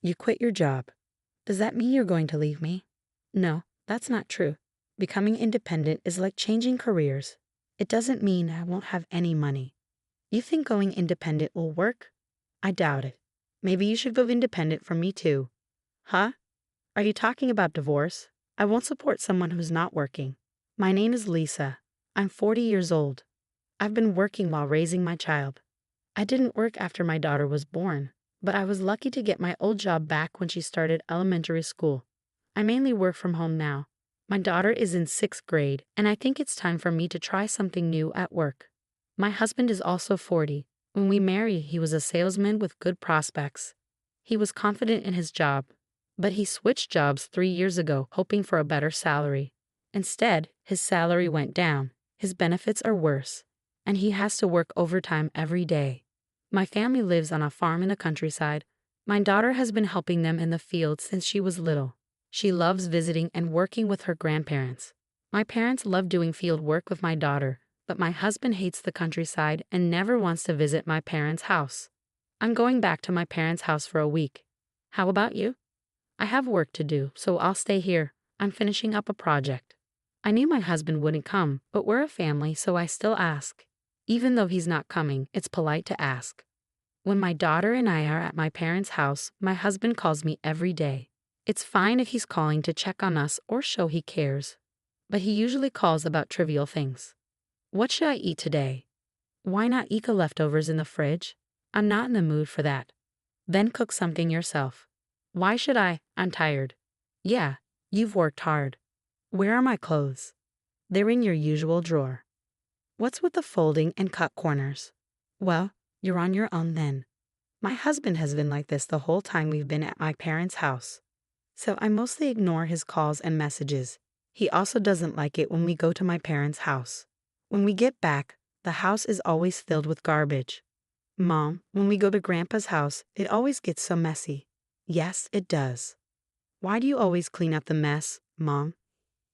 You quit your job. Does that mean you're going to leave me? No, that's not true. Becoming independent is like changing careers. It doesn't mean I won't have any money. You think going independent will work? I doubt it. Maybe you should go independent from me too. Huh? Are you talking about divorce? I won't support someone who's not working. My name is Lisa. I'm 40 years old. I've been working while raising my child. I didn't work after my daughter was born, but I was lucky to get my old job back when she started elementary school. I mainly work from home now. My daughter is in 6th grade, and I think it's time for me to try something new at work. My husband is also 40. When we married, he was a salesman with good prospects. He was confident in his job, but he switched jobs 3 years ago, hoping for a better salary. Instead, his salary went down, his benefits are worse, and he has to work overtime every day. My family lives on a farm in the countryside. My daughter has been helping them in the field since she was little. She loves visiting and working with her grandparents. My parents love doing field work with my daughter, but my husband hates the countryside and never wants to visit my parents' house. I'm going back to my parents' house for a week. How about you? I have work to do, so I'll stay here. I'm finishing up a project. I knew my husband wouldn't come, but we're a family, so I still ask. Even though he's not coming, it's polite to ask. When my daughter and I are at my parents' house, my husband calls me every day. It's fine if he's calling to check on us or show he cares, but he usually calls about trivial things. What should I eat today? Why not eat the leftovers in the fridge? I'm not in the mood for that. Then cook something yourself. Why should I? I'm tired. Yeah, you've worked hard. Where are my clothes? They're in your usual drawer. What's with the folding and cut corners? Well, you're on your own then. My husband has been like this the whole time we've been at my parents' house. So I mostly ignore his calls and messages. He also doesn't like it when we go to my parents' house. When we get back, the house is always filled with garbage. Mom, when we go to Grandpa's house, it always gets so messy. Yes, it does. Why do you always clean up the mess, Mom?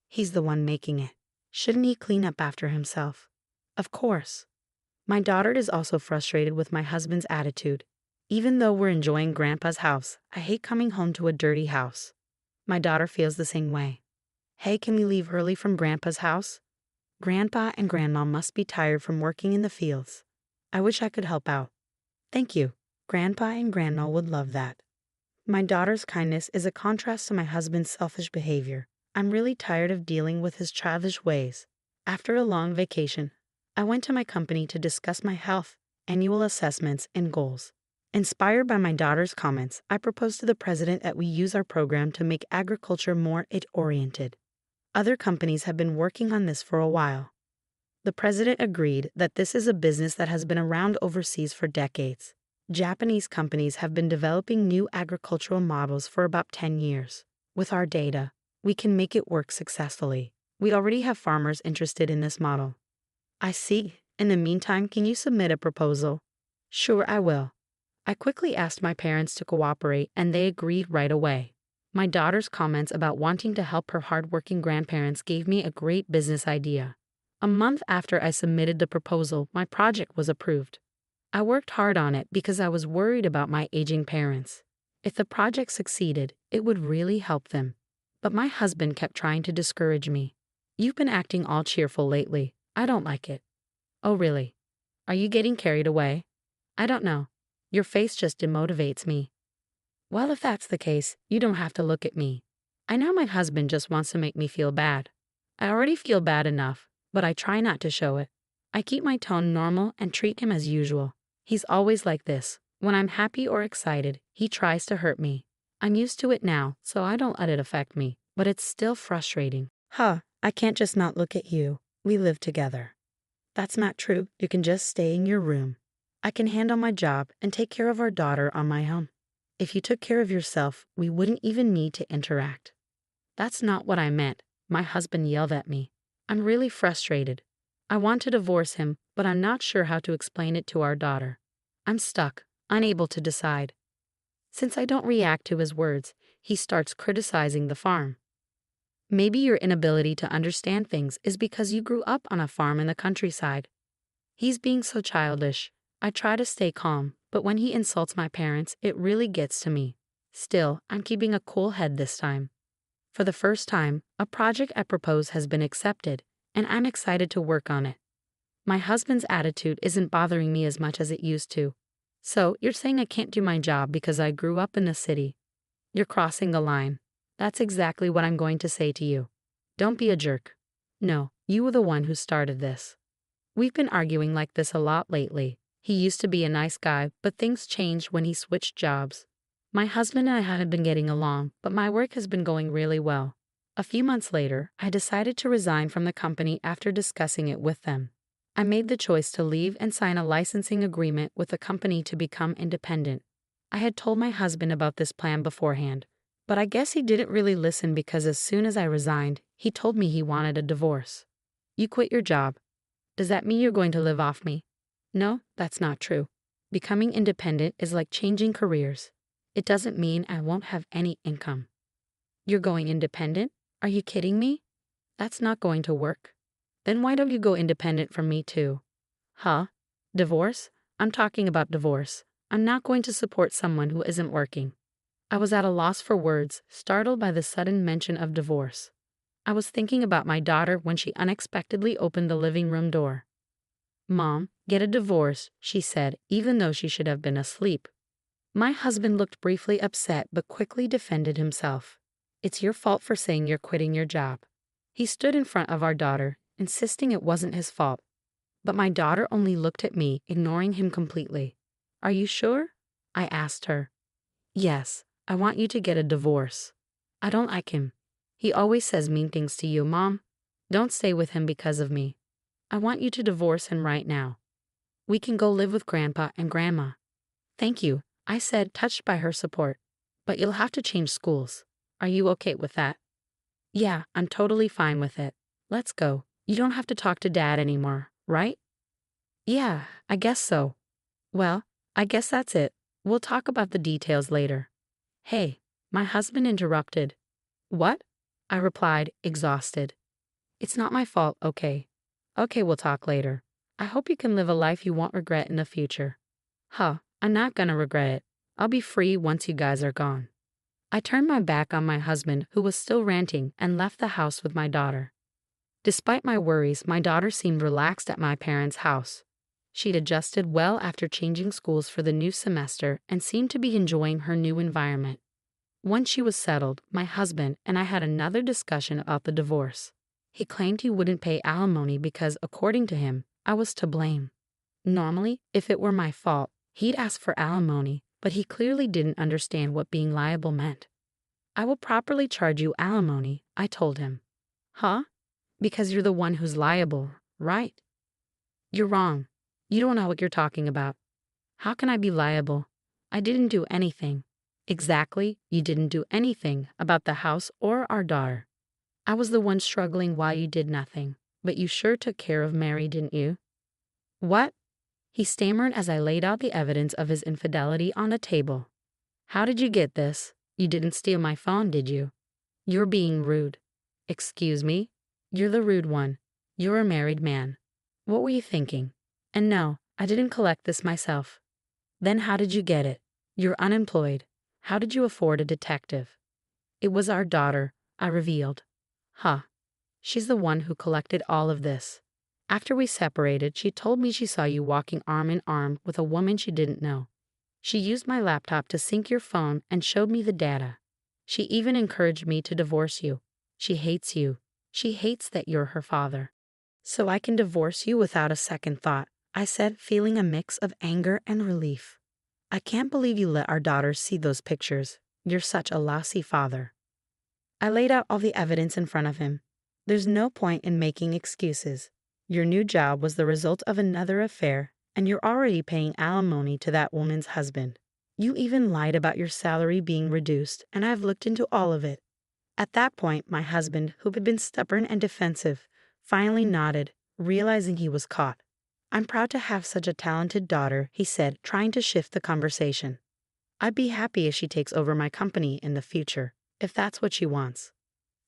He's the one making it. Shouldn't he clean up after himself? Of course. My daughter is also frustrated with my husband's attitude. Even though we're enjoying Grandpa's house, I hate coming home to a dirty house. My daughter feels the same way. Hey, can we leave early from Grandpa's house? Grandpa and Grandma must be tired from working in the fields. I wish I could help out. Thank you. Grandpa and Grandma would love that. My daughter's kindness is a contrast to my husband's selfish behavior. I'm really tired of dealing with his childish ways. After a long vacation, I went to my company to discuss my health, annual assessments, and goals. Inspired by my daughter's comments, I proposed to the president that we use our program to make agriculture more it-oriented. Other companies have been working on this for a while. The president agreed that this is a business that has been around overseas for decades. Japanese companies have been developing new agricultural models for about 10 years. With our data, we can make it work successfully. We already have farmers interested in this model. I see. In the meantime, can you submit a proposal? Sure, I will. I quickly asked my parents to cooperate, and they agreed right away. My daughter's comments about wanting to help her hardworking grandparents gave me a great business idea. A month after I submitted the proposal, my project was approved. I worked hard on it because I was worried about my aging parents. If the project succeeded, it would really help them. But my husband kept trying to discourage me. You've been acting all cheerful lately. I don't like it. Oh, really? Are you getting carried away? I don't know. Your face just demotivates me. Well, if that's the case, you don't have to look at me. I know my husband just wants to make me feel bad. I already feel bad enough, but I try not to show it. I keep my tone normal and treat him as usual. He's always like this. When I'm happy or excited, he tries to hurt me. I'm used to it now, so I don't let it affect me, but it's still frustrating. I can't just not look at you. We live together. That's not true. You can just stay in your room. I can handle my job and take care of our daughter on my own. If you took care of yourself, we wouldn't even need to interact. That's not what I meant. My husband yelled at me. I'm really frustrated. I want to divorce him, but I'm not sure how to explain it to our daughter. I'm stuck, unable to decide. Since I don't react to his words, he starts criticizing the farm. Maybe your inability to understand things is because you grew up on a farm in the countryside. He's being so childish. I try to stay calm, but when he insults my parents, it really gets to me. Still, I'm keeping a cool head this time. For the first time, a project I propose has been accepted, and I'm excited to work on it. My husband's attitude isn't bothering me as much as it used to. So, you're saying I can't do my job because I grew up in the city? You're crossing the line. That's exactly what I'm going to say to you. Don't be a jerk. No, you were the one who started this. We've been arguing like this a lot lately. He used to be a nice guy, but things changed when he switched jobs. My husband and I haven't been getting along, but my work has been going really well. A few months later, I decided to resign from the company after discussing it with them. I made the choice to leave and sign a licensing agreement with the company to become independent. I had told my husband about this plan beforehand, but I guess he didn't really listen because as soon as I resigned, he told me he wanted a divorce. You quit your job. Does that mean you're going to live off me? No, that's not true. Becoming independent is like changing careers. It doesn't mean I won't have any income. You're going independent? Are you kidding me? That's not going to work. Then why don't you go independent from me too? Huh? Divorce? I'm talking about divorce. I'm not going to support someone who isn't working. I was at a loss for words, startled by the sudden mention of divorce. I was thinking about my daughter when she unexpectedly opened the living room door. Mom, get a divorce, she said, even though she should have been asleep. My husband looked briefly upset but quickly defended himself. It's your fault for saying you're quitting your job. He stood in front of our daughter, insisting it wasn't his fault. But my daughter only looked at me, ignoring him completely. Are you sure? I asked her. Yes, I want you to get a divorce. I don't like him. He always says mean things to you, Mom. Don't stay with him because of me. I want you to divorce him right now. We can go live with Grandpa and Grandma. Thank you, I said, touched by her support. But you'll have to change schools. Are you okay with that? Yeah, I'm totally fine with it. Let's go. You don't have to talk to Dad anymore, right? Yeah, I guess so. Well, I guess that's it. We'll talk about the details later. Hey, my husband interrupted. What? I replied, exhausted. It's not my fault, okay? Okay, we'll talk later. I hope you can live a life you won't regret in the future. Huh, I'm not gonna regret it. I'll be free once you guys are gone. I turned my back on my husband, who was still ranting, and left the house with my daughter. Despite my worries, my daughter seemed relaxed at my parents' house. She'd adjusted well after changing schools for the new semester and seemed to be enjoying her new environment. Once she was settled, my husband and I had another discussion about the divorce. He claimed he wouldn't pay alimony because, according to him, I was to blame. Normally, if it were my fault, he'd ask for alimony, but he clearly didn't understand what being liable meant. I will properly charge you alimony, I told him. Huh? Because you're the one who's liable, right? You're wrong. You don't know what you're talking about. How can I be liable? I didn't do anything. Exactly, you didn't do anything about the house or our daughter. I was the one struggling while you did nothing, but you sure took care of Mary, didn't you? What? He stammered as I laid out the evidence of his infidelity on the table. How did you get this? You didn't steal my phone, did you? You're being rude. Excuse me? You're the rude one. You're a married man. What were you thinking? And no, I didn't collect this myself. Then how did you get it? You're unemployed. How did you afford a detective? It was our daughter, I revealed. Huh. She's the one who collected all of this. After we separated, she told me she saw you walking arm in arm with a woman she didn't know. She used my laptop to sync your phone and showed me the data. She even encouraged me to divorce you. She hates you. She hates that you're her father. So I can divorce you without a second thought, I said, feeling a mix of anger and relief. I can't believe you let our daughters see those pictures. You're such a lousy father. I laid out all the evidence in front of him. There's no point in making excuses. Your new job was the result of another affair, and you're already paying alimony to that woman's husband. You even lied about your salary being reduced, and I've looked into all of it. At that point, my husband, who had been stubborn and defensive, finally nodded, realizing he was caught. I'm proud to have such a talented daughter, he said, trying to shift the conversation. I'd be happy if she takes over my company in the future, if that's what she wants.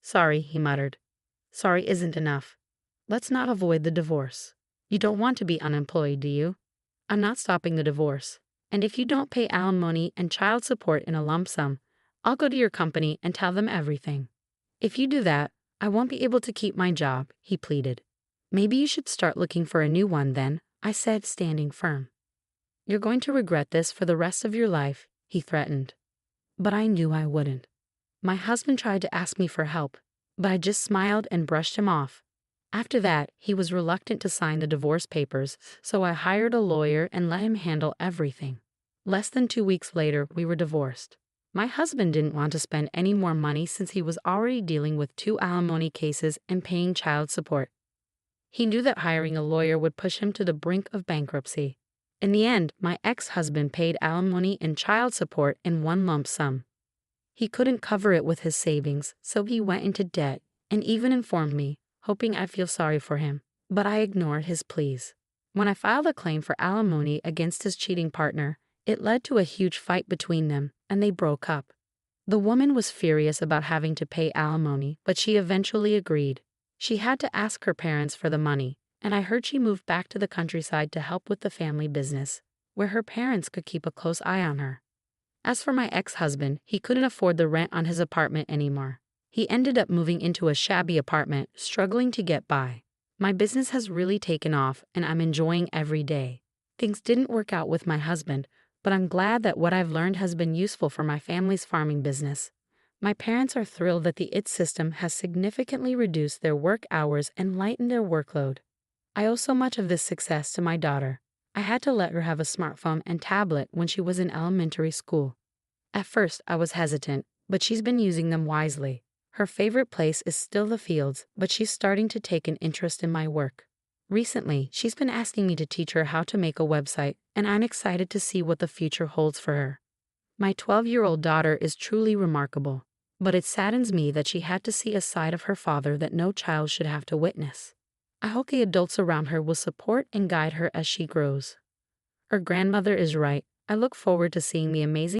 Sorry, he muttered. Sorry isn't enough. Let's not avoid the divorce. You don't want to be unemployed, do you? I'm not stopping the divorce. And if you don't pay alimony and child support in a lump sum, I'll go to your company and tell them everything. If you do that, I won't be able to keep my job, he pleaded. Maybe you should start looking for a new one then, I said, standing firm. You're going to regret this for the rest of your life, he threatened. But I knew I wouldn't. My husband tried to ask me for help, but I just smiled and brushed him off. After that, he was reluctant to sign the divorce papers, so I hired a lawyer and let him handle everything. Less than 2 weeks later, we were divorced. My husband didn't want to spend any more money since he was already dealing with 2 alimony cases and paying child support. He knew that hiring a lawyer would push him to the brink of bankruptcy. In the end, my ex-husband paid alimony and child support in one lump sum. He couldn't cover it with his savings, so he went into debt and even informed me, hoping I'd feel sorry for him, but I ignored his pleas. When I filed a claim for alimony against his cheating partner, it led to a huge fight between them, and they broke up. The woman was furious about having to pay alimony, but she eventually agreed. She had to ask her parents for the money, and I heard she moved back to the countryside to help with the family business, where her parents could keep a close eye on her. As for my ex-husband, he couldn't afford the rent on his apartment anymore. He ended up moving into a shabby apartment, struggling to get by. My business has really taken off, and I'm enjoying every day. Things didn't work out with my husband, but I'm glad that what I've learned has been useful for my family's farming business. My parents are thrilled that the IT system has significantly reduced their work hours and lightened their workload. I owe so much of this success to my daughter. I had to let her have a smartphone and tablet when she was in elementary school. At first, I was hesitant, but she's been using them wisely. Her favorite place is still the fields, but she's starting to take an interest in my work. Recently, she's been asking me to teach her how to make a website, and I'm excited to see what the future holds for her. My 12-year-old daughter is truly remarkable, but it saddens me that she had to see a side of her father that no child should have to witness. I hope the adults around her will support and guide her as she grows. Her grandmother is right. I look forward to seeing the amazing